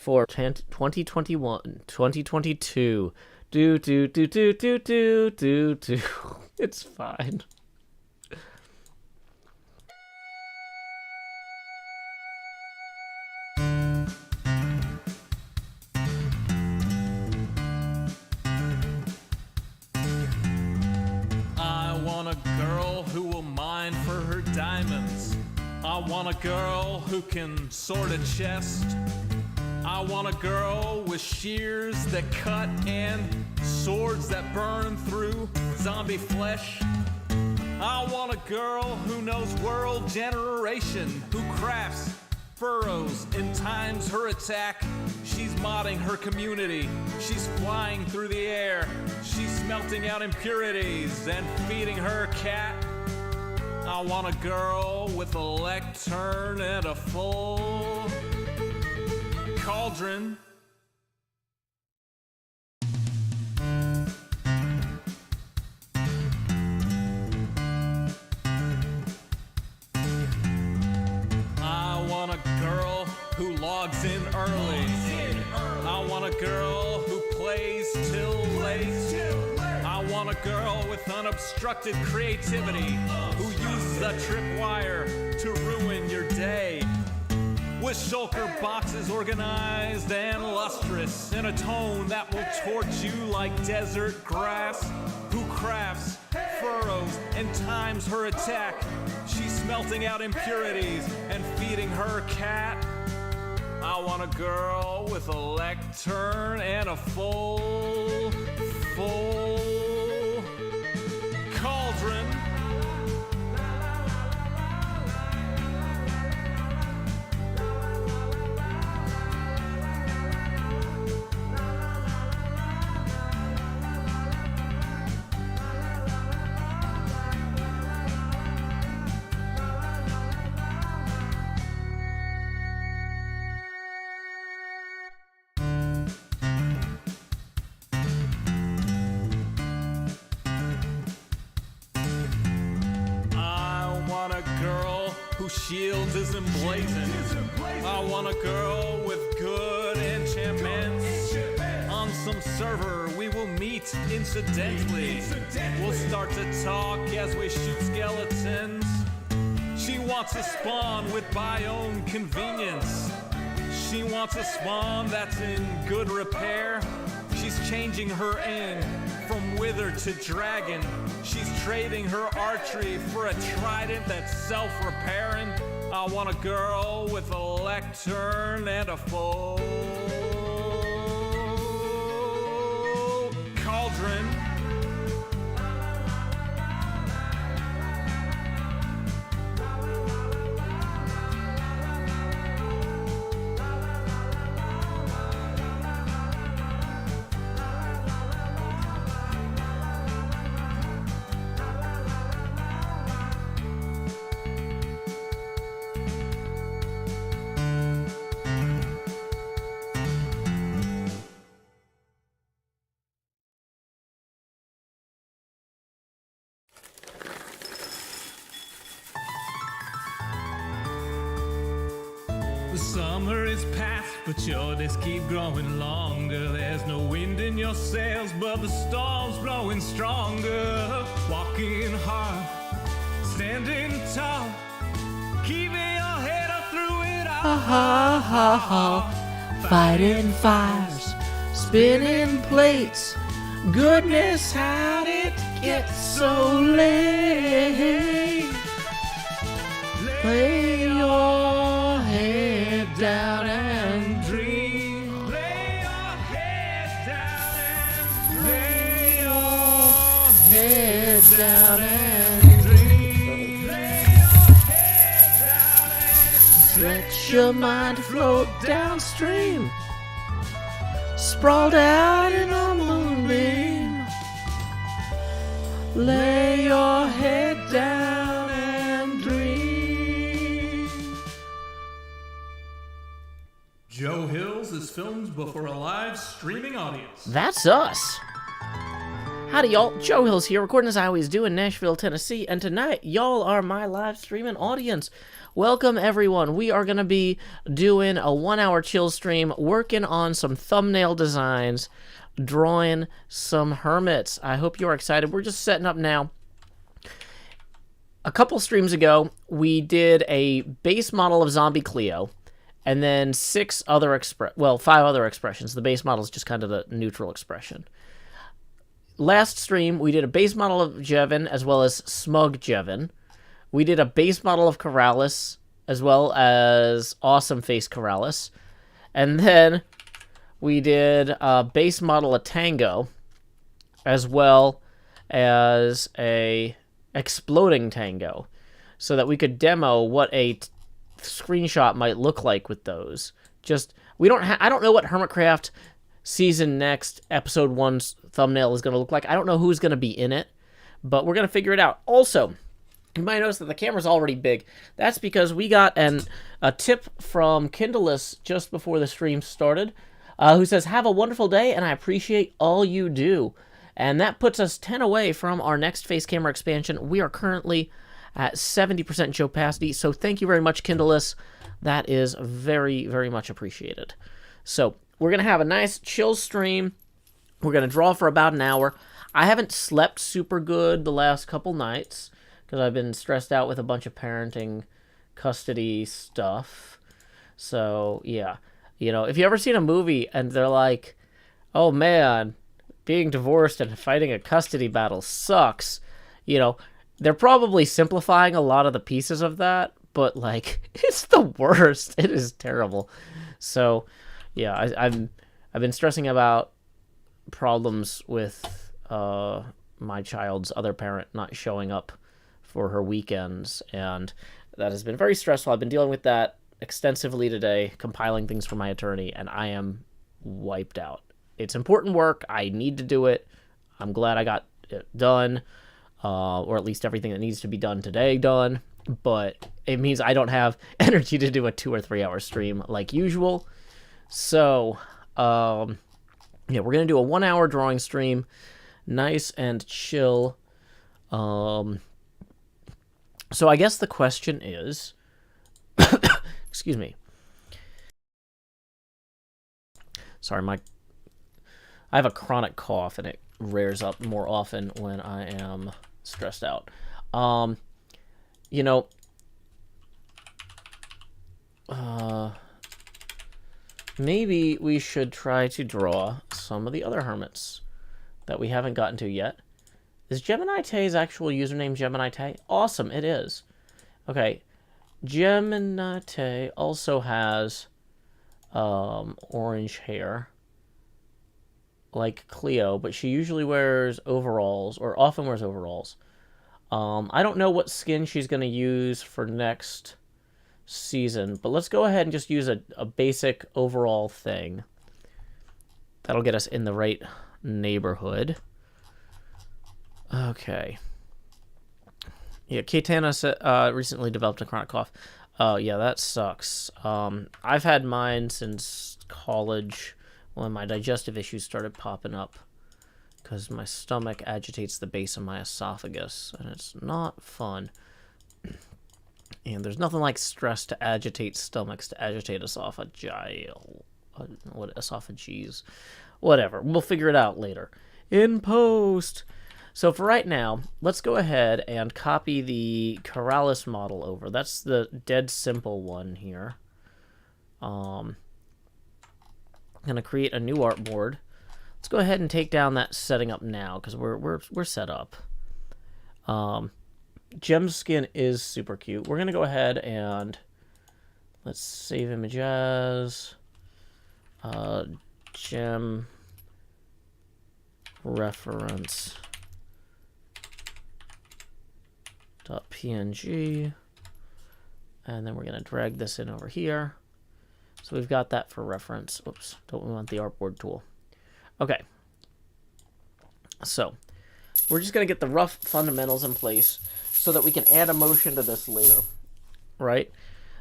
for 2021, 2022. Do. It's fine. I want a girl who will mine for her diamonds. I want a girl who can sort a chest. I want a girl with shears that cut and swords that burn through zombie flesh. I want a girl who knows world generation, who crafts furrows and times her attack. She's modding her community. She's flying through the air. She's smelting out impurities and feeding her cat. I want a girl with a lectern and a full cauldron. I want a girl who logs in early. I want a girl who plays till late. I want a girl with unobstructed creativity who uses a tripwire to ruin your day. With shulker boxes organized and lustrous in a tone that will torch you like desert grass. Who crafts furrows and times her attack. She's smelting out impurities and feeding her cat. I want a girl with a lectern and a full cauldron. Whose shield is emblazoned. I want a girl with good enchantments. On some server we will meet incidentally. We'll start to talk as we shoot skeletons. She wants a spawn with biome convenience. She wants a spawn that's in good repair. She's changing her ing from wither to dragon. She's trading her archery for a trident that's self-repairing. I want a girl with a lectern and a full cauldron. The summer is past, but your days keep growing longer. There's no wind in your sails, but the storm's blowing stronger. Walking hard, standing tall, keeping your head up through it all. Fighting fires, spinning plates. Goodness, how'd it get so late? Lay your head down and dream. Lay your head down and Lay your head down and dream. Lay your head down and let your mind float downstream. Sprawled out in a moonbeam. Lay your head down and dream. Joe Hills is filmed before a live streaming audience. That's us. Howdy, y'all. Joe Hills here, recording as I always do in Nashville, Tennessee, and tonight, y'all are my live streaming audience. Welcome, everyone. We are going to be doing a 1-hour chill stream, working on some thumbnail designs, drawing some hermits. I hope you are excited. We're just setting up now. A couple streams ago, we did a base model of Zombie Cleo, and then 5 other expressions. The base model is just kind of the neutral expression. Last stream, we did a base model of Jevin as well as Smug Jevin. We did a base model of Corrales as well as Awesome Face Corrales. And then we did a base model of Tango as well as a Exploding Tango, so that we could demo what a screenshot might look like with those. I don't know what HermitCraft Season Next Episode 1's thumbnail is going to look like. I don't know who's going to be in it, but we're going to figure it out. Also, you might notice that the camera's already big. That's because we got a tip from Kindleless just before the stream started, who says, "Have a wonderful day, and I appreciate all you do." And that puts us 10 away from our next face camera expansion. We are currently at 70% capacity, so thank you very much, Kindleless. That is very, very much appreciated. So we're going to have a nice chill stream. We're going to draw for about an hour. I haven't slept super good the last couple nights because I've been stressed out with a bunch of parenting, custody stuff. So, yeah. You know, if you ever seen a movie and they're like, "Oh, man, being divorced and fighting a custody battle sucks," you know, they're probably simplifying a lot of the pieces of that, but, like, it's the worst. It is terrible. So, yeah, I've been stressing about problems with my child's other parent not showing up for her weekends, and that has been very stressful. I've been dealing with that extensively today, compiling things for my attorney, and I am wiped out. It's important work. I need to do it. I'm glad I got it done, or at least everything that needs to be done today done, but it means I don't have energy to do a 2 or 3 hour stream like usual. So, yeah, we're going to do a 1-hour drawing stream, nice and chill. So I guess the question is, excuse me. Sorry, I have a chronic cough, and it rears up more often when I am stressed out. You know, maybe we should try to draw some of the other hermits that we haven't gotten to yet. Is Gemini Tay's actual username Gemini Tay? Awesome, it is. Okay, Gemini Tay also has orange hair, like Cleo, but she usually wears overalls, or often wears overalls. I don't know what skin she's going to use for next season, but let's go ahead and just use a basic overall thing. That'll get us in the right neighborhood. Okay. Yeah, Kaitana recently developed a chronic cough. Yeah, that sucks. I've had mine since college when my digestive issues started popping up, because my stomach agitates the base of my esophagus, and it's not fun. And there's nothing like stress to agitate stomachs, to agitate esophageal. Esophages. Whatever. We'll figure it out later. In post. So for right now, let's go ahead and copy the Corrales model over. That's the dead simple one here. I'm going to create a new artboard. Let's go ahead and take down that setting up now, because we're set up. Gem's skin is super cute. We're going to go ahead and let's save image as gem reference .png, and then we're going to drag this in over here. So we've got that for reference. Oops, don't we want the artboard tool? Okay. So we're just going to get the rough fundamentals in place so that we can add emotion to this later, right?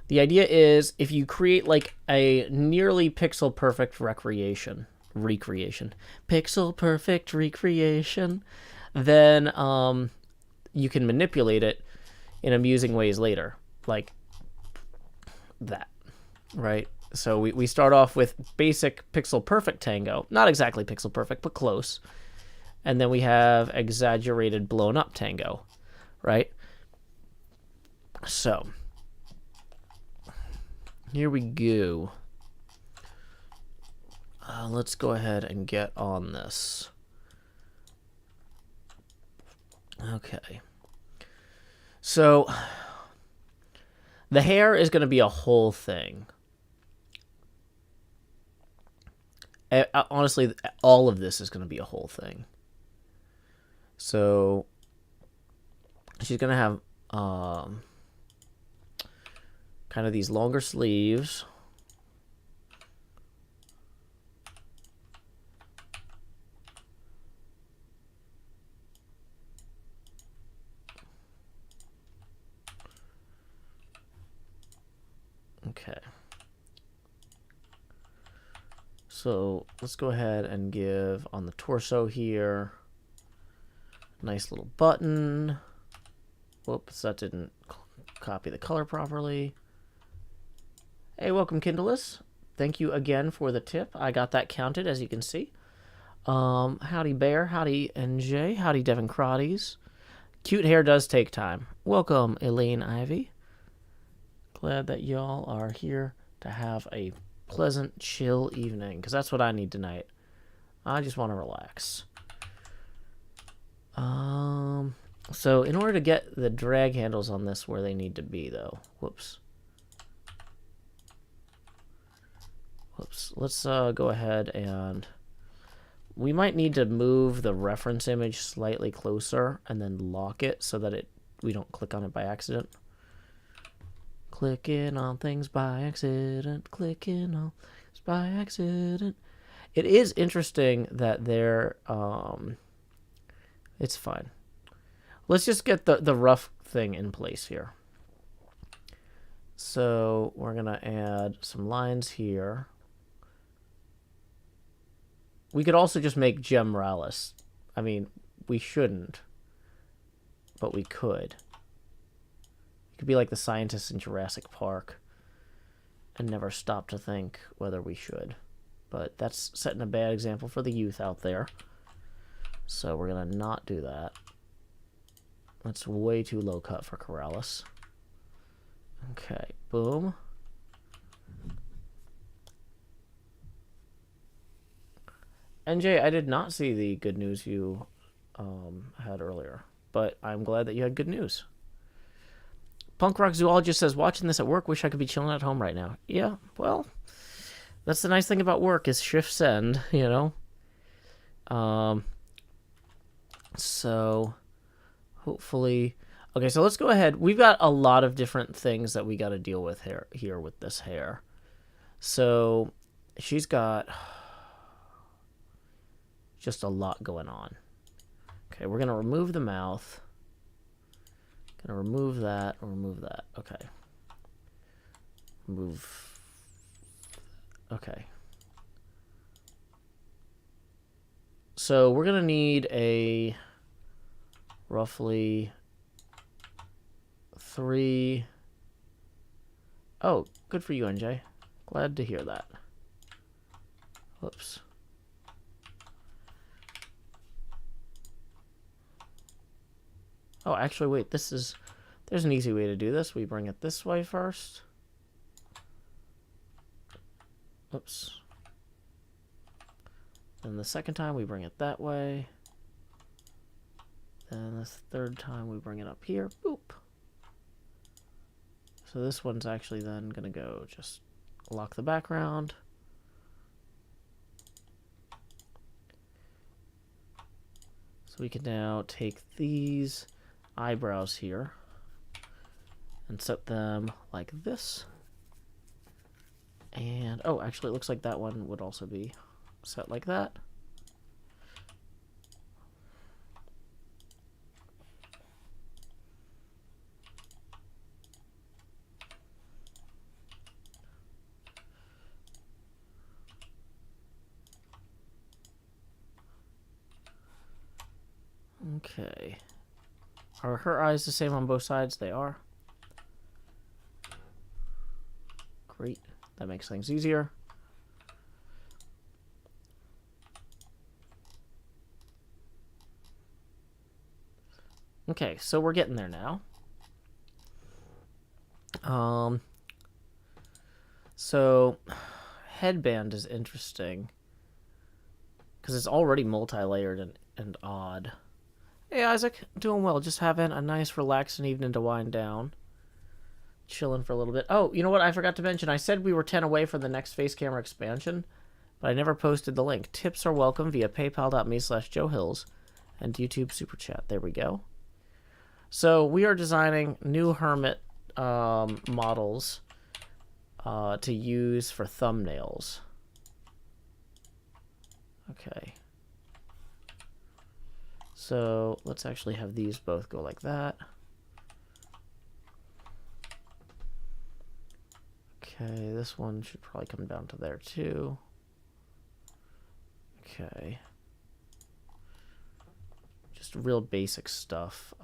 The idea is if you create like a nearly pixel perfect recreation, recreation, pixel perfect recreation, then you can manipulate it in amusing ways later, like that, right? So we start off with basic pixel perfect tango, not exactly pixel perfect, but close. And then we have exaggerated blown up tango, right? So here we go. Let's go ahead and get on this. Okay. So the hair is going to be a whole thing. Honestly, all of this is going to be a whole thing. So she's going to have kind of these longer sleeves. Okay. So let's go ahead and give on the torso here, nice little button. Whoops, that didn't copy the color properly. Hey, welcome, Kindleless. Thank you again for the tip. I got that counted, as you can see. Howdy Bear, howdy NJ, howdy Devin Crotties. Cute hair does take time. Welcome, Elaine Ivy. Glad that y'all are here to have a pleasant, chill evening, because that's what I need tonight. I just want to relax. So in order to get the drag handles on this where they need to be, though, whoops, let's go ahead and we might need to move the reference image slightly closer and then lock it so that we don't click on it by accident. Clicking on things by accident, clicking on things by accident. It is interesting that they're, it's fine. Let's just get the rough thing in place here. So we're going to add some lines here. We could also just make Gem Morales. I mean, we shouldn't, but we could. It could be like the scientists in Jurassic Park and never stop to think whether we should. But that's setting a bad example for the youth out there. So we're going to not do that. That's way too low cut for Corrales. Okay, boom. NJ, I did not see the good news you had earlier, but I'm glad that you had good news. Punk Rock Zoologist says, watching this at work, wish I could be chilling at home right now. Yeah, well, that's the nice thing about work is shifts end, you know? So, hopefully... Okay, so let's go ahead. We've got a lot of different things that we got to deal with here with this hair. So, she's got just a lot going on. Okay, we're going to remove the mouth. Gonna remove that, remove that. Okay. Move. Okay. So we're gonna need a roughly 3. Oh, good for you, NJ. Glad to hear that. Whoops. Oh, actually, wait, there's an easy way to do this. We bring it this way first. Oops. Then the second time we bring it that way. Then the third time we bring it up here. Boop. So this one's actually then going to go just lock the background. So we can now take these eyebrows here and set them like this. And oh, actually it looks like that one would also be set like that. Okay. Are her eyes the same on both sides? They are. Great. That makes things easier. Okay, so we're getting there now. So headband is interesting because it's already multi-layered and odd. Hey Isaac, doing well. Just having a nice relaxing evening to wind down. Chilling for a little bit. Oh, you know what? I forgot to mention. I said we were 10 away from the next face camera expansion, but I never posted the link. Tips are welcome via paypal.me/joehills and YouTube Super Chat. There we go. So we are designing new Hermit models to use for thumbnails. Okay. So let's actually have these both go like that. Okay, this one should probably come down to there too. Okay. Just real basic stuff.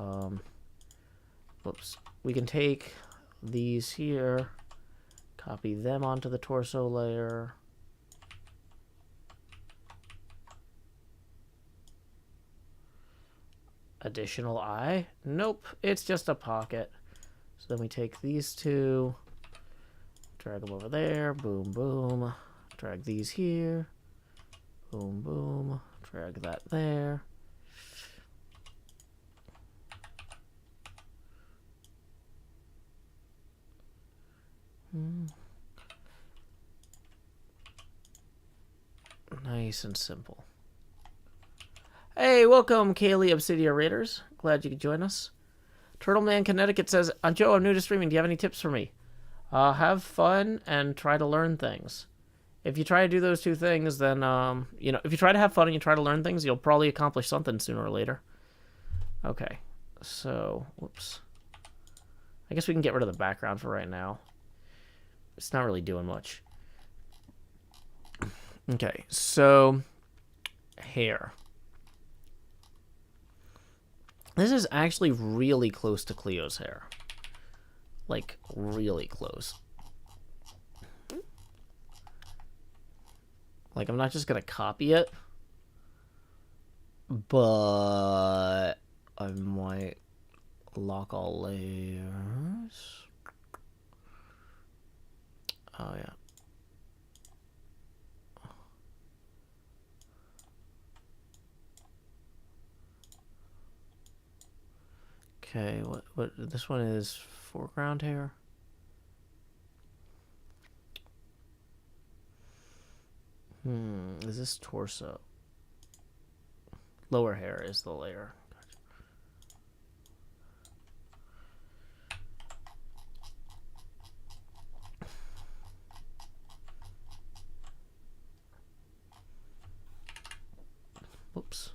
Whoops. We can take these here, copy them onto the torso layer. Additional eye? Nope, it's just a pocket. So then we take these two, drag them over there, boom, boom. Drag these here, boom, boom. Drag that there. Nice and simple. Hey, welcome, Kaylee Obsidia Raiders. Glad you could join us. Turtleman Connecticut says, Joe, I'm new to streaming. Do you have any tips for me? Have fun and try to learn things. If you try to do those two things, then, you know, if you try to have fun and you try to learn things, you'll probably accomplish something sooner or later. Okay, so, whoops. I guess we can get rid of the background for right now. It's not really doing much. Okay, so, hair. This is actually really close to Cleo's hair. Like, really close. Like, I'm not just gonna copy it, but I might lock all layers. Oh, yeah. Okay, what this one is foreground hair. Is this torso? Lower hair is the layer. Gotcha. Whoops.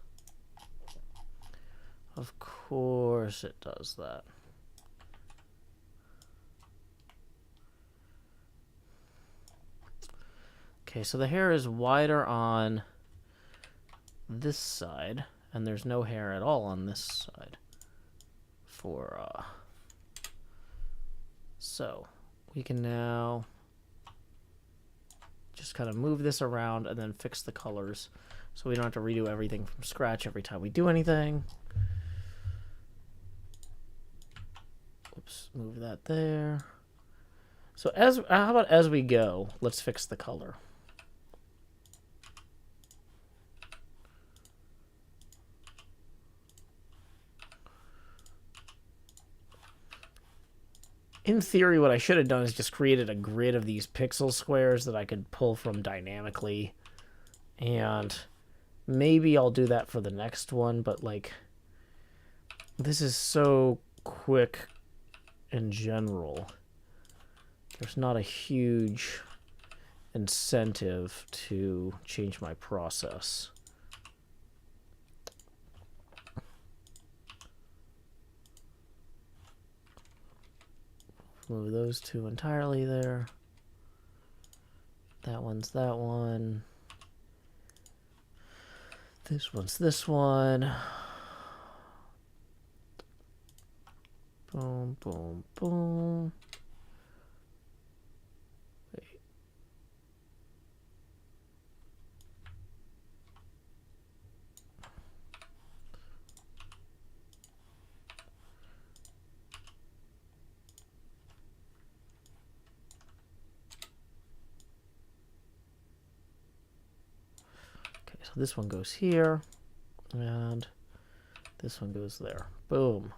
Of course it does that. Okay, so the hair is wider on this side, and there's no hair at all on this side. So we can now just kind of move this around and then fix the colors so we don't have to redo everything from scratch every time we do anything. Oops, move that there. So how about as we go, let's fix the color. In theory, what I should have done is just created a grid of these pixel squares that I could pull from dynamically. And maybe I'll do that for the next one, but like, this is so quick in general. There's not a huge incentive to change my process. Move those two entirely there. That one's that one. This one's this one. Boom, boom. Wait. Okay, so this one goes here, and this one goes there. Boom.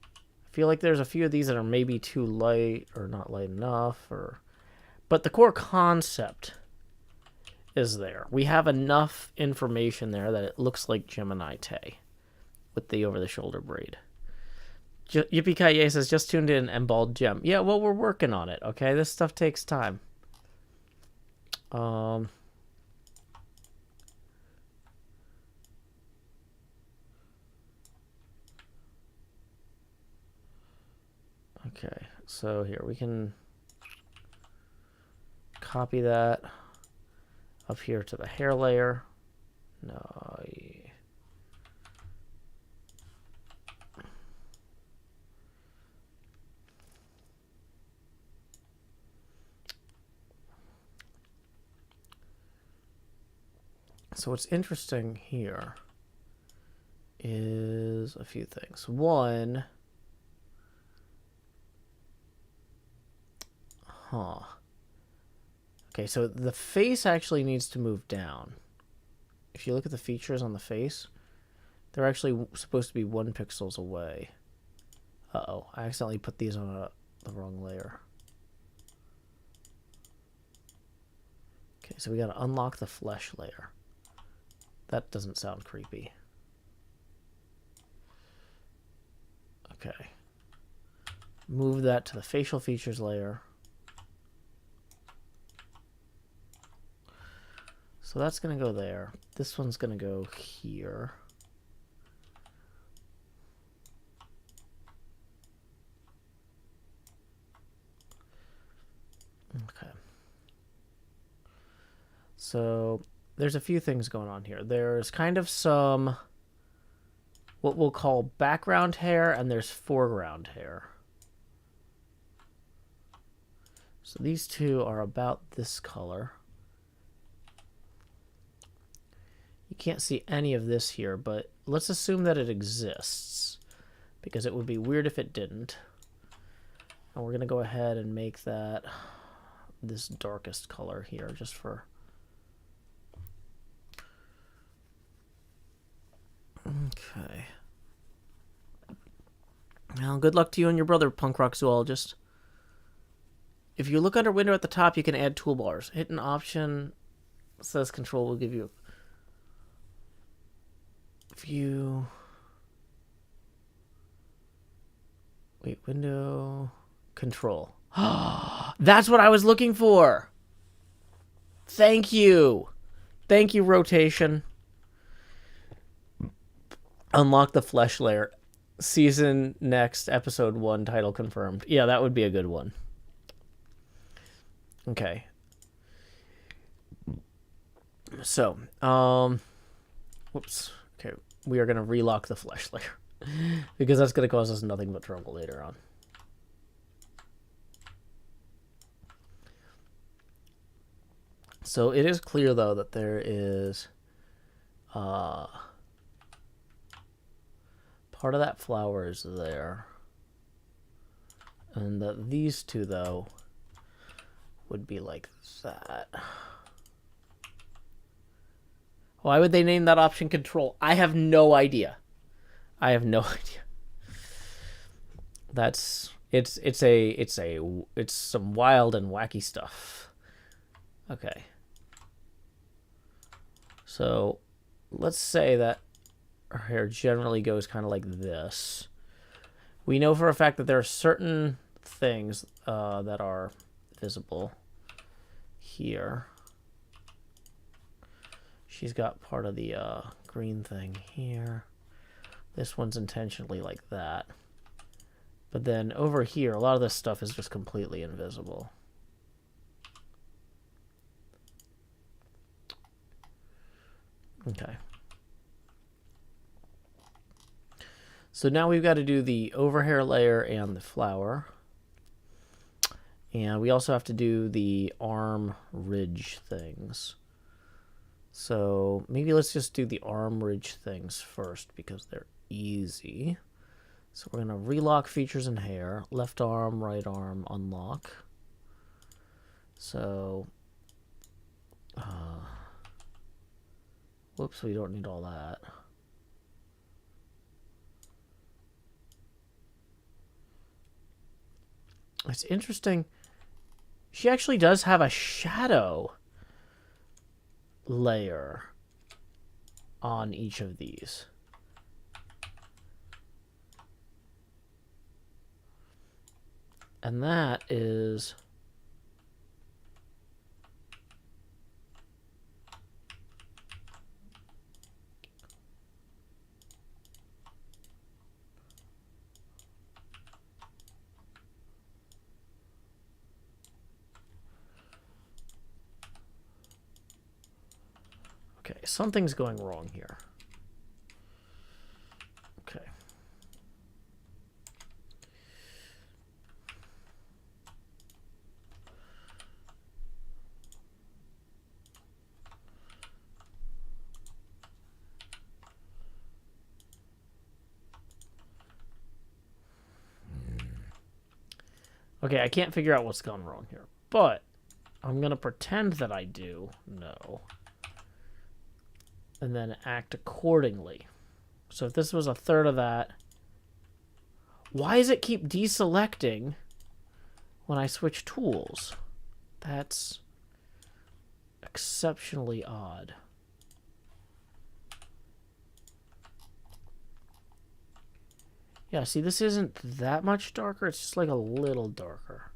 I feel like there's a few of these that are maybe too light or not light enough, but the core concept is there. We have enough information there that it looks like Gemini Tay with the over-the-shoulder braid. Yippee-ki-yay says, just tuned in and bald gem. Yeah, well, we're working on it, okay? This stuff takes time. Okay, so here we can copy that up here to the hair layer. No. So what's interesting here is a few things. One, okay, so the face actually needs to move down. If you look at the features on the face, they're actually supposed to be 1 pixels away. Uh-oh, I accidentally put these on the wrong layer. Okay, so we gotta unlock the flesh layer. That doesn't sound creepy. Okay. Move that to the facial features layer. So that's going to go there. This one's going to go here. Okay. So there's a few things going on here. There's kind of some what we'll call background hair, and there's foreground hair. So these two are about this color. You can't see any of this here, but let's assume that it exists, because it would be weird if it didn't. And we're going to go ahead and make that this darkest color here, just for... Okay. Well, good luck to you and your brother, punk rock zoologist. If you look under window at the top, you can add toolbars. Hit an option, says control will give you view. Wait, window, control. That's what I was looking for. Thank you. Thank you, rotation. Unlock the flesh layer. Season Next, episode 1, title confirmed. Yeah, that would be a good one. Okay. So, whoops. Okay, we are going to relock the flesh layer because that's going to cause us nothing but trouble later on. So it is clear, though, that there is part of that flower is there. And that these two, though, would be like that. Why would they name that option control? I have no idea. I have no idea. That's it's some wild and wacky stuff. Okay. So let's say that our hair generally goes kind of like this. We know for a fact that there are certain things that are visible here. She's got part of the green thing here. This one's intentionally like that. But then over here, a lot of this stuff is just completely invisible. Okay. So now we've got to do the overhair layer and the flower. And we also have to do the arm ridge things. So maybe let's just do the arm ridge things first because they're easy. So we're going to relock features and hair. Left arm, right arm, unlock. So, whoops, we don't need all that. It's interesting. She actually does have a shadow layer on each of these. And that is... Okay, something's going wrong here. Okay. Okay, I can't figure out what's gone wrong here, but I'm going to pretend that I do know. And then act accordingly. So if this was a third of that, why does it keep deselecting when I switch tools? That's exceptionally odd. Yeah, see, this isn't that much darker. It's just like a little darker.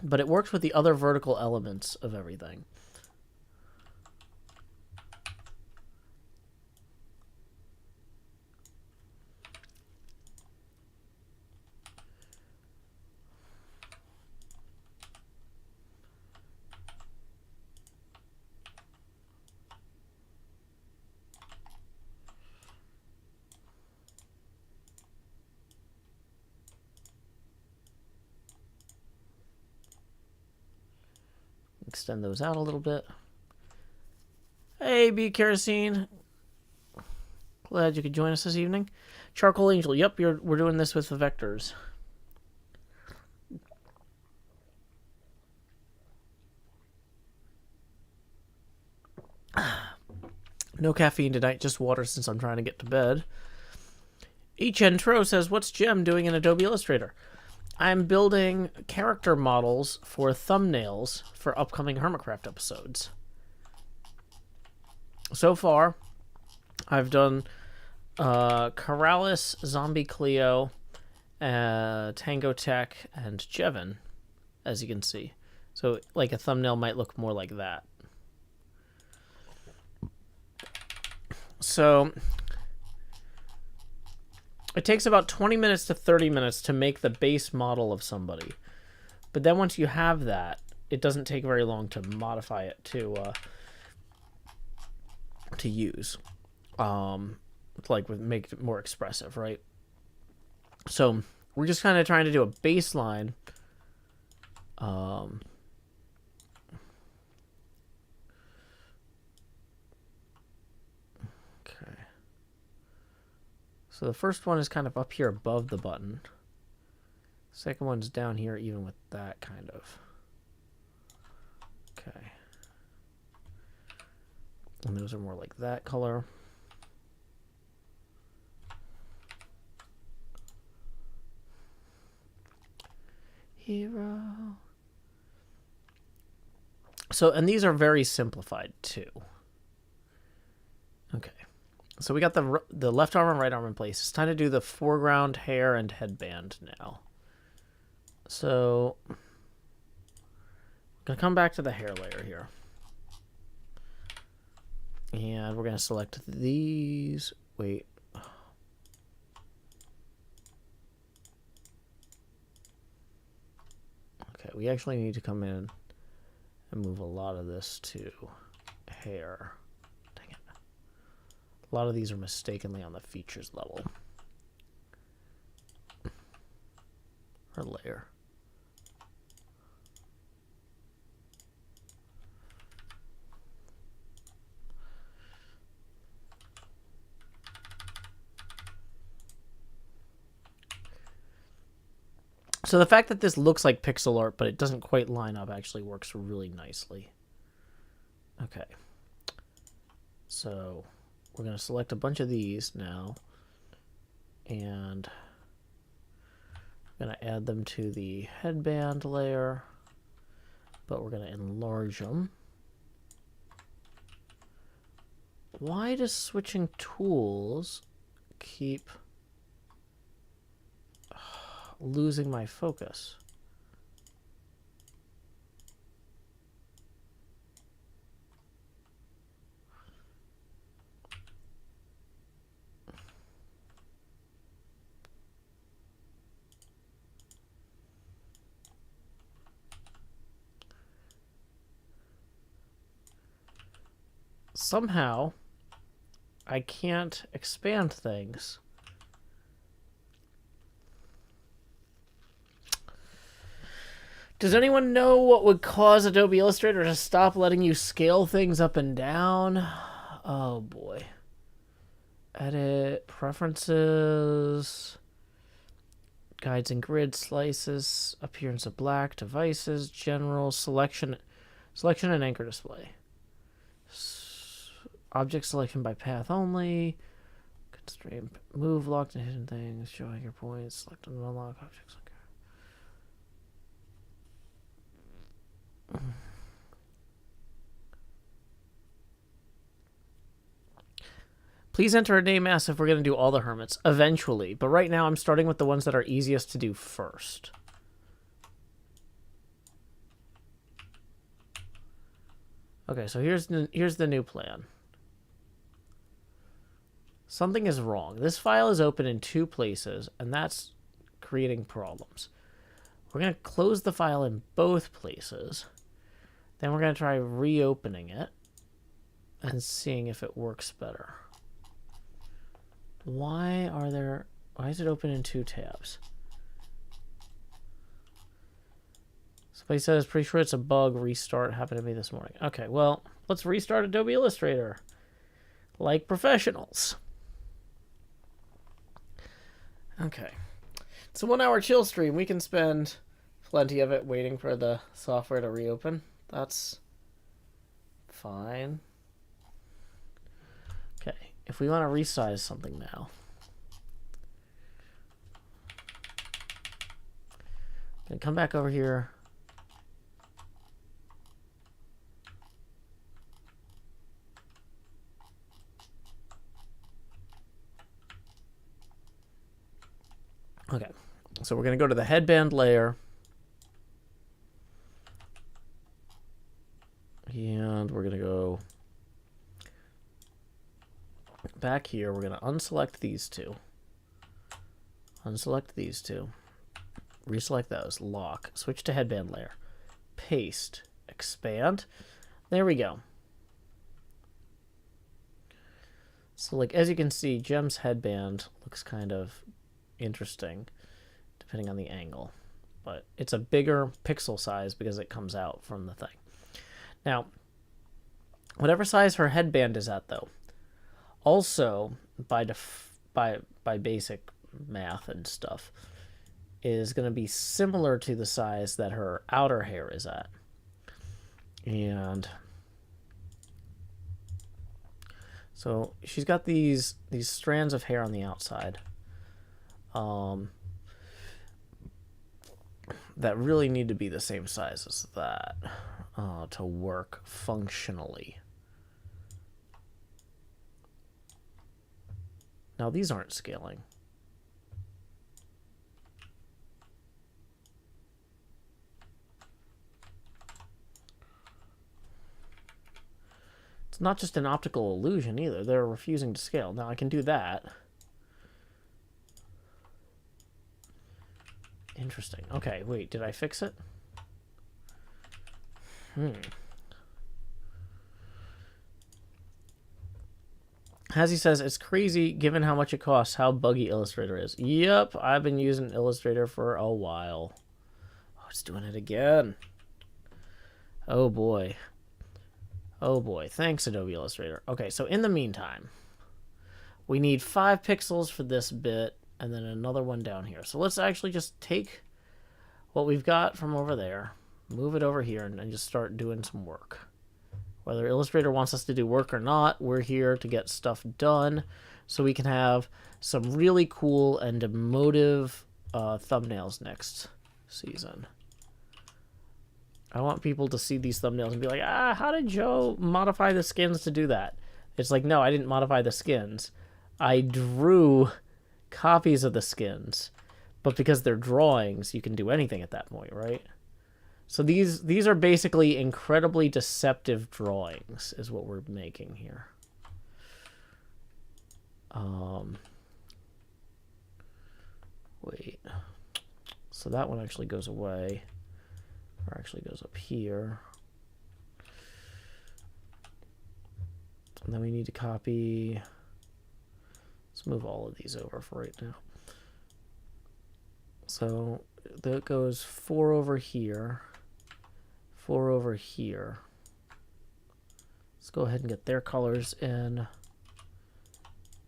But it works with the other vertical elements of everything. Extend those out a little bit. Hey, B Kerosene. Glad you could join us this evening. Charcoal Angel. Yep, we're doing this with the vectors. No caffeine tonight, just water since I'm trying to get to bed. Tro says, what's Gem doing in Adobe Illustrator? I'm building character models for thumbnails for upcoming HermitCraft episodes. So far, I've done Corrales, Zombie Cleo, Tango Tech, and Jevin, as you can see. So, like, a thumbnail might look more like that. So, it takes about 20 minutes to 30 minutes to make the base model of somebody. But then once you have that, it doesn't take very long to modify it to use. Like, make it more expressive, right? So, we're just kind of trying to do a baseline. Okay. So the first one is kind of up here above the button. Second one's down here even with that kind of. Okay. And those are more like that color. Hero. So, and these are very simplified too. Okay. So we got the left arm and right arm in place. It's time to do the foreground hair and headband now. So, I'm going to come back to the hair layer here. And we're going to select these. Wait. Okay, we actually need to come in and move a lot of this to hair. Dang it. A lot of these are mistakenly on the features level. Or layer. So the fact that this looks like pixel art, but it doesn't quite line up, actually works really nicely. Okay. So we're going to select a bunch of these now. And I'm going to add them to the headband layer. But we're going to enlarge them. Why does switching tools keep losing my focus? Somehow, I can't expand things. Does anyone know what would cause Adobe Illustrator to stop letting you scale things up and down? Oh boy. Edit, preferences, guides and grid, slices, appearance of black, devices, general, selection and anchor display. Object selection by path only. Constraint, move locked and hidden things, show anchor points, select and unlock objects. Please enter a name S if we're going to do all the hermits eventually, but right now I'm starting with the ones that are easiest to do first. Okay, so here's the new plan. Something is wrong. This file is open in 2 places, and that's creating problems. We're going to close the file in both places. Then we're going to try reopening it and seeing if it works better. Why is it open in 2 tabs? Somebody says, pretty sure it's a bug. Restart happened to me this morning. Okay, well, let's restart Adobe Illustrator. Like professionals. Okay. It's a 1-hour chill stream. We can spend plenty of it waiting for the software to reopen. That's fine. Okay, if we want to resize something now. Then come back over here. Okay, so we're going to go to the headband layer. And we're going to go back here. We're going to unselect these 2. Unselect these 2. Reselect those. Lock. Switch to headband layer. Paste. Expand. There we go. So, like, as you can see, Gem's headband looks kind of interesting, depending on the angle. But it's a bigger pixel size because it comes out from the thing. Now, whatever size her headband is at, though, also by basic math and stuff, is going to be similar to the size that her outer hair is at. And so she's got these strands of hair on the outside that really need to be the same size as that. To work functionally. Now these aren't scaling. It's not just an optical illusion either. They're refusing to scale. Now I can do that. Interesting. Okay, wait, did I fix it? As he says, it's crazy given how much it costs, how buggy Illustrator is. Yep, I've been using Illustrator for a while. Oh, it's doing it again. Oh boy. Oh boy. Thanks, Adobe Illustrator. Okay, so in the meantime, we need 5 pixels for this bit, and then another one down here. So let's actually just take what we've got from over there, move it over here, and just start doing some work. Whether Illustrator wants us to do work or not, we're here to get stuff done so we can have some really cool and emotive thumbnails next season. I want people to see these thumbnails and be like, how did Joe modify the skins to do that? It's like, no, I didn't modify the skins. I drew copies of the skins. But because they're drawings, you can do anything at that point, right? So these are basically incredibly deceptive drawings, is what we're making here. Wait. So that one actually goes away. Or actually goes up here. And then we need to copy. Let's move all of these over for right now. So that goes 4 over here. 4 over here. Let's go ahead and get their colors in.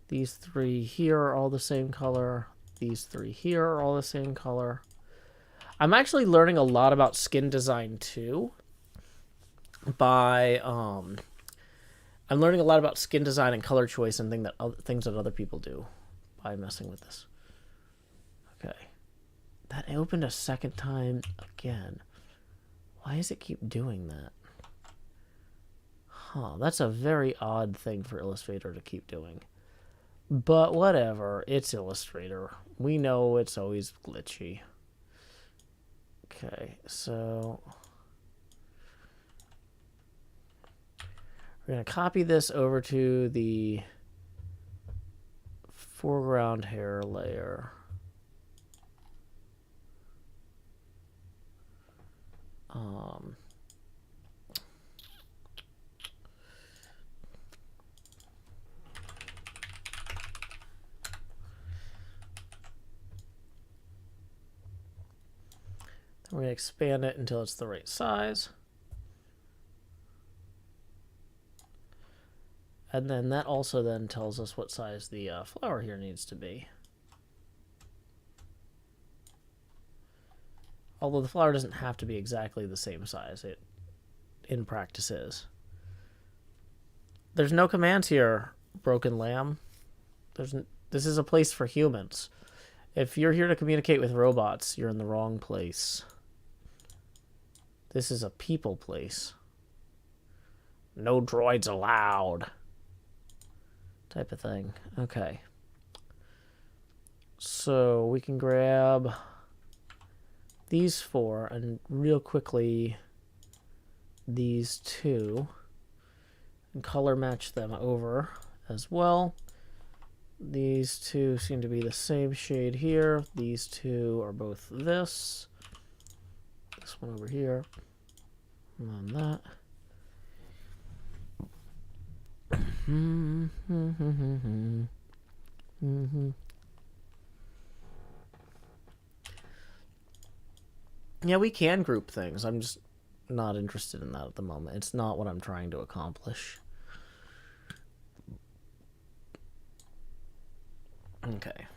These 3 here are all the same color. These 3 here are all the same color. I'm actually learning a lot about skin design too. I'm learning a lot about skin design and color choice and things that other people do by messing with this. Okay. That opened a second time again. Why does it keep doing that? Huh, that's a very odd thing for Illustrator to keep doing. But whatever, it's Illustrator. We know it's always glitchy. Okay, so we're going to copy this over to the foreground hair layer. We're going to expand it until it's the right size. And then that also then tells us what size the flower here needs to be. Although the flower doesn't have to be exactly the same size. It, in practice, is. There's no commands here, Broken Lamb. This is a place for humans. If you're here to communicate with robots, you're in the wrong place. This is a people place. No droids allowed. Type of thing. Okay. So we can grab these 4 and real quickly these 2 and color match them over as well. These 2 seem to be the same shade here. These 2 are both this. This one over here. And then that. Yeah, we can group things. I'm just not interested in that at the moment. It's not what I'm trying to accomplish. Okay.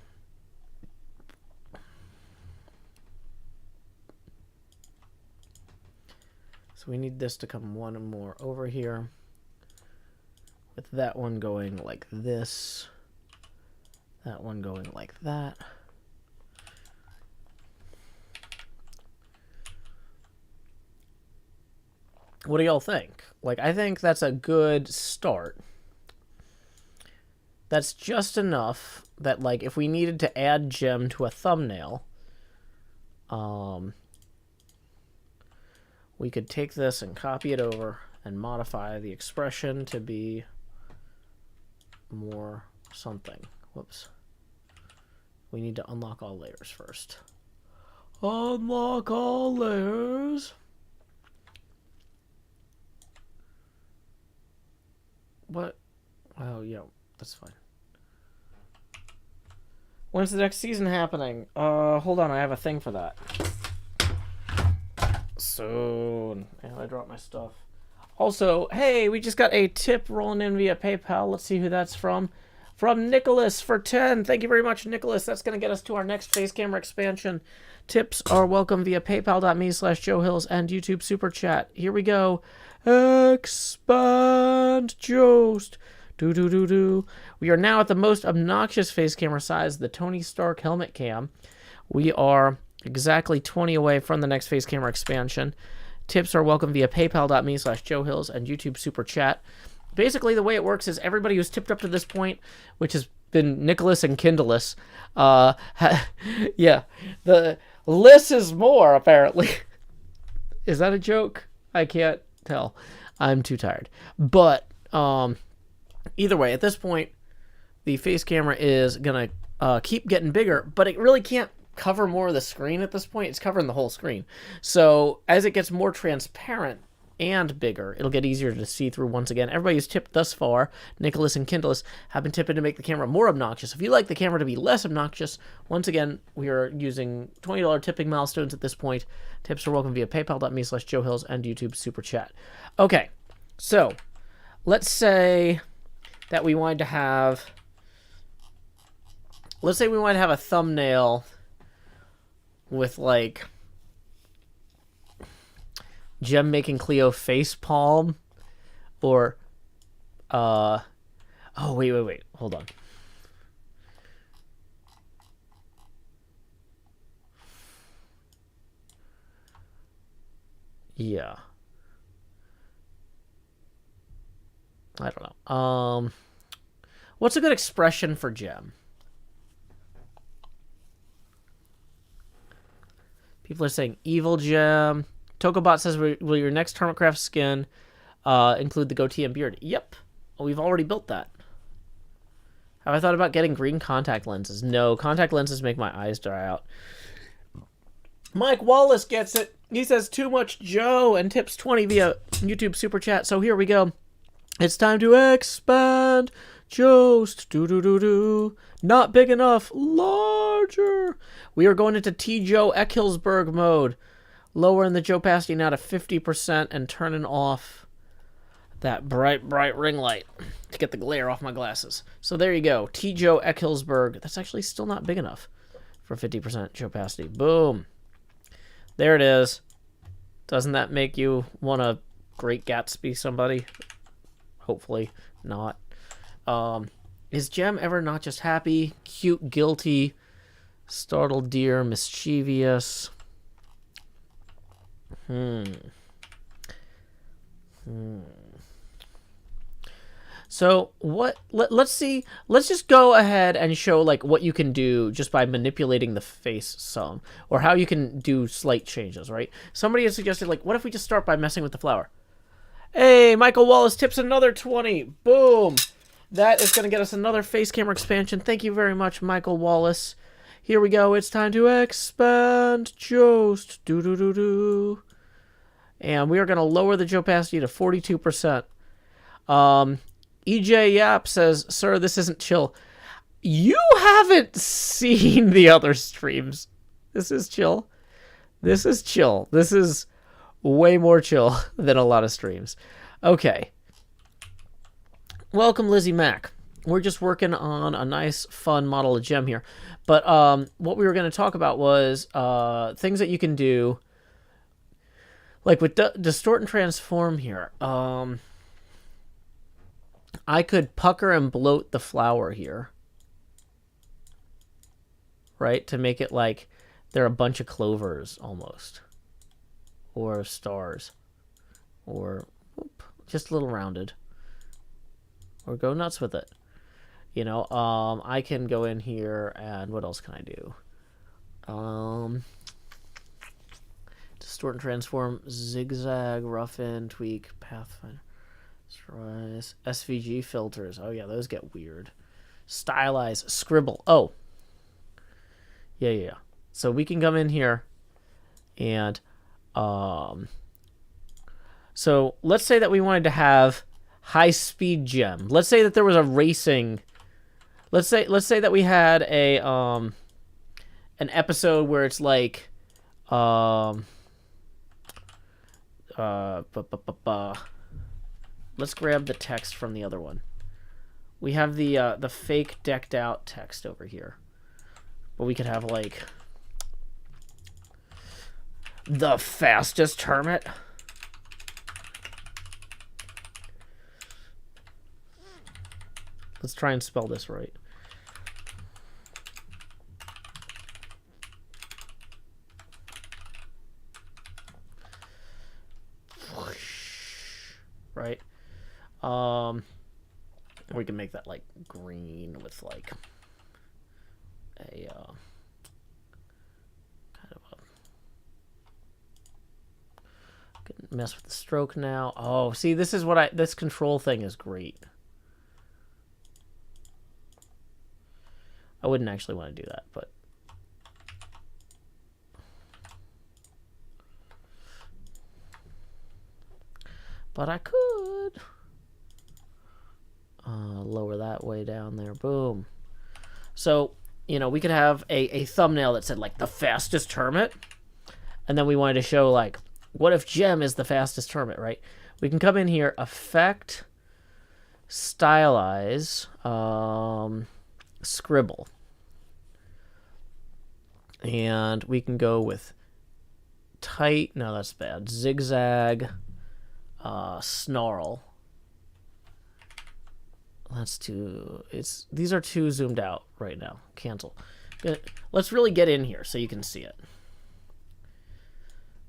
So we need this to come one more over here. With that one going like this. That one going like that. What do y'all think? Like, I think that's a good start. That's just enough that, like, if we needed to add gem to a thumbnail, we could take this and copy it over and modify the expression to be more something. Whoops. We need to unlock all layers first. Unlock all layers. What? Oh, yeah. That's fine. When's the next season happening? Hold on, I have a thing for that. Soon. And I dropped my stuff. Also, hey, we just got a tip rolling in via PayPal. Let's see who that's from. From Nicholas for 10. Thank you very much, Nicholas. That's going to get us to our next face camera expansion. Tips are welcome via paypal.me/JoeHills and YouTube Super Chat. Here we go. Expand Joost. Do. We are now at the most obnoxious face camera size, the Tony Stark helmet cam. We are exactly 20 away from the next face camera expansion. Tips are welcome via paypal.me/JoeHills and YouTube Super Chat. Basically, the way it works is everybody who's tipped up to this point, which has been Nicholas and Kindleless, yeah, the less is more, apparently. Is that a joke? I can't tell. I'm too tired. But, either way, at this point, the face camera is going to keep getting bigger, but it really can't cover more of the screen at this point. It's covering the whole screen. So as it gets more transparent and bigger, it'll get easier to see through once again. Everybody who's tipped thus far, Nicholas and Kindleless, have been tipping to make the camera more obnoxious. If you like the camera to be less obnoxious, once again, we are using $20 tipping milestones at this point. Tips are welcome via paypal.me/JoeHills and YouTube Super Chat. Okay, so let's say that we wanted to have... Let's say we want to have a thumbnail with, like, Jem making Cleo face palm, or, oh, wait, hold on. Yeah. I don't know. What's a good expression for Jem? People are saying evil Jem. Tokobot says, will your next HermitCraft skin include the goatee and beard? Yep. We've already built that. Have I thought about getting green contact lenses? No, contact lenses make my eyes dry out. Mike Wallace gets it. He says, too much Joe, and tips 20 via YouTube Super Chat. So here we go. It's time to expand. Joost. Do. Not big enough. Larger. We are going into T. Joe Eckhilsberg mode. Lowering the Joe opacity now to 50% and turning off that bright ring light to get the glare off my glasses. So there you go. T. Joe Eckhilsberg. That's actually still not big enough for 50% Joe opacity. Boom. There it is. Doesn't that make you want to Great Gatsby somebody? Hopefully not. Is Jem ever not just happy, cute, guilty, startled deer, mischievous? So what? Let's see. Let's just go ahead and show like what you can do just by manipulating the face some, or how you can do slight changes. Right? Somebody has suggested like, what if we just start by messing with the flower? Hey, Michael Wallace tips another 20. Boom. That is going to get us another face camera expansion. Thank you very much, Michael Wallace. Here we go. It's time to expand Joost. Do. And we are going to lower the Joe opacity to 42%. EJ Yap says, sir, this isn't chill. You haven't seen the other streams. This is chill. This is chill. This is way more chill than a lot of streams. Okay. Welcome, Lizzie Mack. We're just working on a nice, fun model of Jem here. But what we were going to talk about was things that you can do, like with distort and transform here. I could pucker and bloat the flower here, right, to make it like they're a bunch of clovers almost, or stars, or just a little rounded, or go nuts with it. You know, I can go in here and what else can I do? Distort and transform, zigzag, roughen, tweak, pathfinder, rise, SVG filters. Oh yeah, those get weird. Stylize, scribble. Oh, yeah. So we can come in here and so let's say that we wanted to have high speed Jem. Let's say that there was a racing let's say that we had a an episode where it's like let's grab the text from the other one. We have the fake decked out text over here. But we could have like the fastest hermit. Let's try and spell this right. Right? We can make that like green with like a kind of a, can mess with the stroke now. Oh, see, this is what this control thing is great. I wouldn't actually want to do that, but I could lower that way down there. Boom. So, you know, we could have a thumbnail that said like the fastest hermit, and then we wanted to show like, what if Gem is the fastest hermit, right? We can come in here, effect, stylize, scribble, and we can go with tight. No, that's bad. Zigzag, snarl. Let's do. These are too zoomed out right now. Cancel. Let's really get in here so you can see it.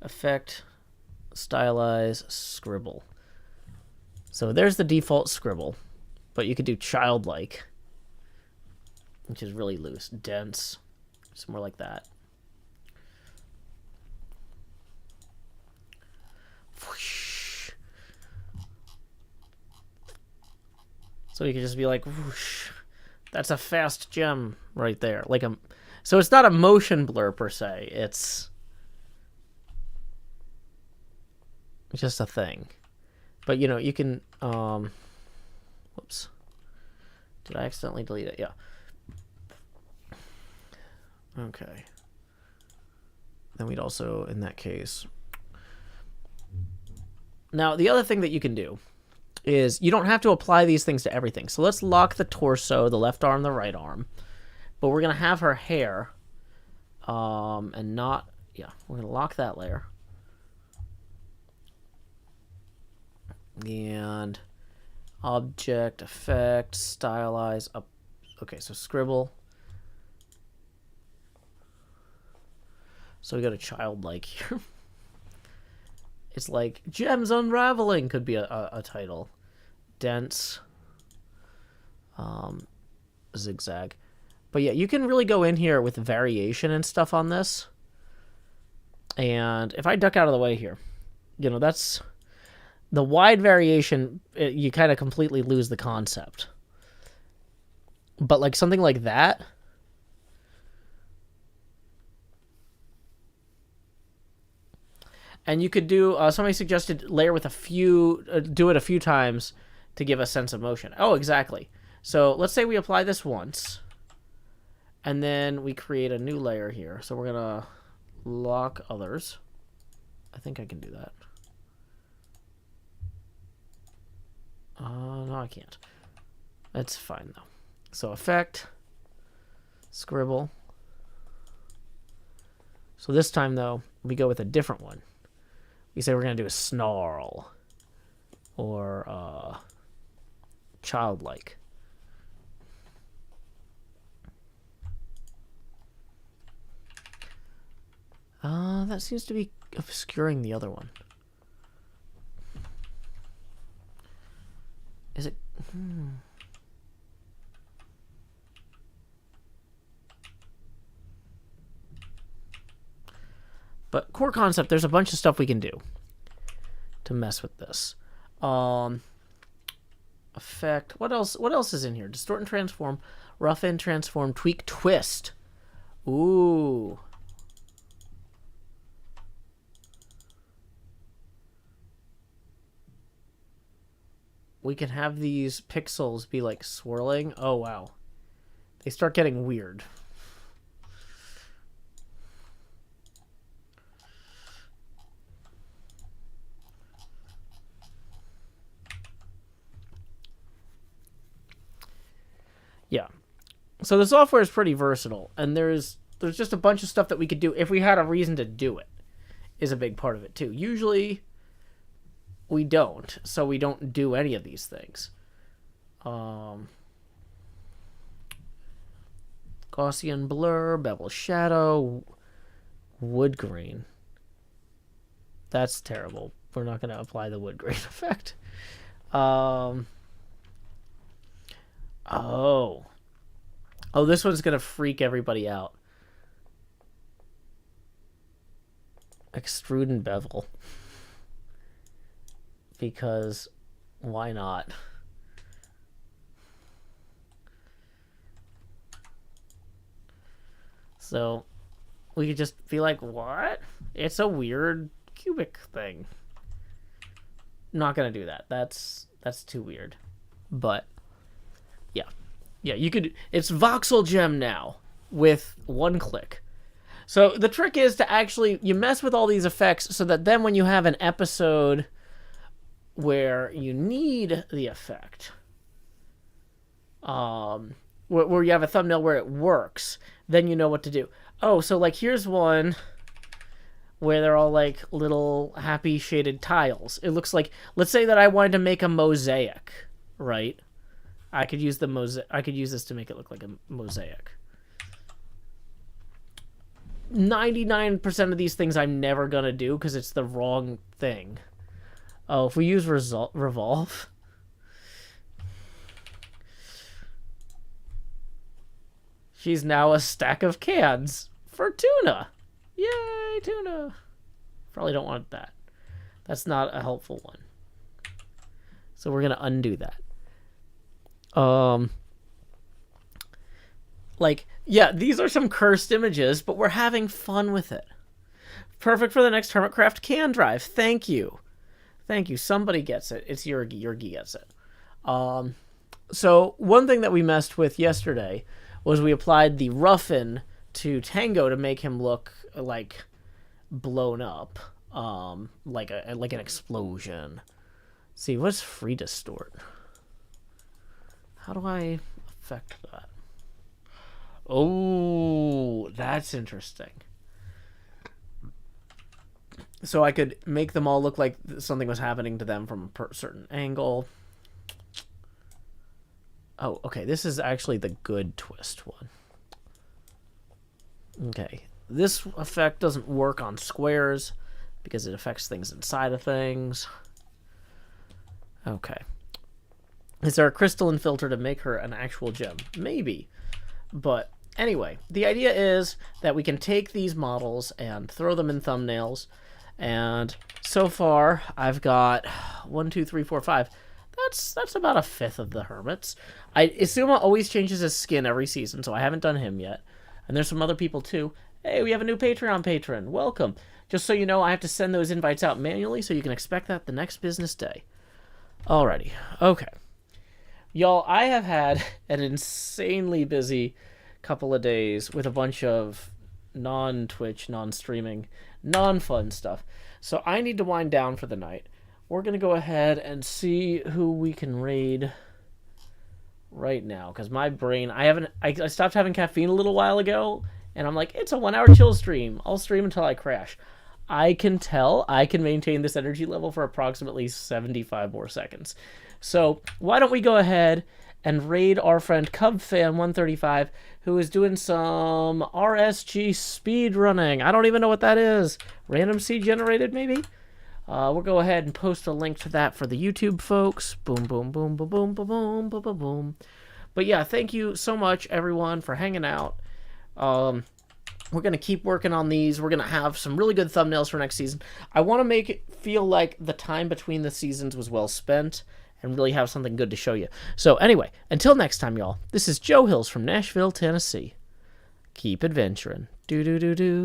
Effect, stylize, scribble. So there's the default scribble, but you could do childlike, which is really loose. Dense, somewhere like that. Whoosh. So you could just be like, whoosh. That's a fast gem right there. Like so it's not a motion blur per se. It's just a thing. But you know, you can whoops. Did I accidentally delete it? Yeah. Okay. Then we'd also, in that case. Now, the other thing that you can do is you don't have to apply these things to everything. So let's lock the torso, the left arm, the right arm. But we're going to have her hair and not, yeah, we're going to lock that layer. And object, effect, stylize, up. Okay, so scribble. So we got a childlike here. It's like Gems Unraveling could be a title. Dense. Zigzag. But yeah, you can really go in here with variation and stuff on this. And if I duck out of the way here, you know, that's the wide variation. You kind of completely lose the concept. But like something like that. And you could do, somebody suggested layer with a few, do it a few times to give a sense of motion. Oh, exactly. So let's say we apply this once, and then we create a new layer here. So we're going to lock others. I think I can do that. No, I can't. That's fine, though. So effect, scribble. So this time, though, we go with a different one. We say we're going to do a snarl or childlike. That seems to be obscuring the other one. Is it? But core concept, there's a bunch of stuff we can do to mess with this. Effect. What else? What else is in here? Distort and transform, roughen, transform, tweak, twist. Ooh. We can have these pixels be like swirling. Oh wow. They start getting weird. Yeah. So the software is pretty versatile, and there's just a bunch of stuff that we could do if we had a reason to do it, is a big part of it too. Usually we don't, so we don't do any of these things. Gaussian blur, bevel shadow, wood grain. That's terrible. We're not going to apply the wood grain effect. Oh, this one's going to freak everybody out. Extrude and bevel. Because why not? So we could just be like, what? It's a weird cubic thing. Not going to do that. That's too weird. But yeah. Yeah, you could, it's voxel gem now with one click. So the trick is to actually, you mess with all these effects so that then when you have an episode where you need the effect, where you have a thumbnail where it works, then you know what to do. Oh, so like here's one where they're all like little happy shaded tiles. It looks like, let's say that I wanted to make a mosaic, right? I could use this to make it look like a mosaic. 99% of these things I'm never gonna do because it's the wrong thing. Oh, if we use revolve. She's now a stack of cans for tuna. Yay, tuna. Probably don't want that. That's not a helpful one. So we're gonna undo that. Like, yeah, these are some cursed images, but we're having fun with it. Perfect for the next HermitCraft can drive. Thank you. Thank you. Somebody gets it. It's Yurgi. Yurgi gets it. So one thing that we messed with yesterday was we applied the roughen to Tango to make him look like blown up, like an explosion. Let's see, what's free distort? How do I affect that? Oh, that's interesting. So I could make them all look like something was happening to them from a certain angle. Oh, okay. This is actually the good twist one. Okay. This effect doesn't work on squares because it affects things inside of things. Okay. Is there a crystalline filter to make her an actual gem? Maybe. But anyway, the idea is that we can take these models and throw them in thumbnails. And so far, I've got 1, 2, 3, 4, 5. That's about a fifth of the hermits. Isuma always changes his skin every season, so I haven't done him yet. And there's some other people too. Hey, we have a new Patreon patron. Welcome. Just so you know, I have to send those invites out manually, so you can expect that the next business day. Alrighty. Okay. Y'all, I have had an insanely busy couple of days with a bunch of non-Twitch, non-streaming, non-fun stuff. So I need to wind down for the night. We're going to go ahead and see who we can raid right now. Because my brain, I stopped having caffeine a little while ago. And I'm like, it's a 1 hour chill stream. I'll stream until I crash. I can tell I can maintain this energy level for approximately 75 more seconds. So why don't we go ahead and raid our friend CubFan135, who is doing some RSG speed running. I don't even know what that is. Random seed generated, maybe? We'll go ahead and post a link to that for the YouTube folks. Boom, boom, boom, boom, boom, boom, boom, boom, boom, boom. But yeah, thank you so much, everyone, for hanging out. We're going to keep working on these. We're going to have some really good thumbnails for next season. I want to make it feel like the time between the seasons was well spent and really have something good to show you. So anyway, until next time, y'all, this is Joe Hills from Nashville, Tennessee. Keep adventuring. Do-do-do-do.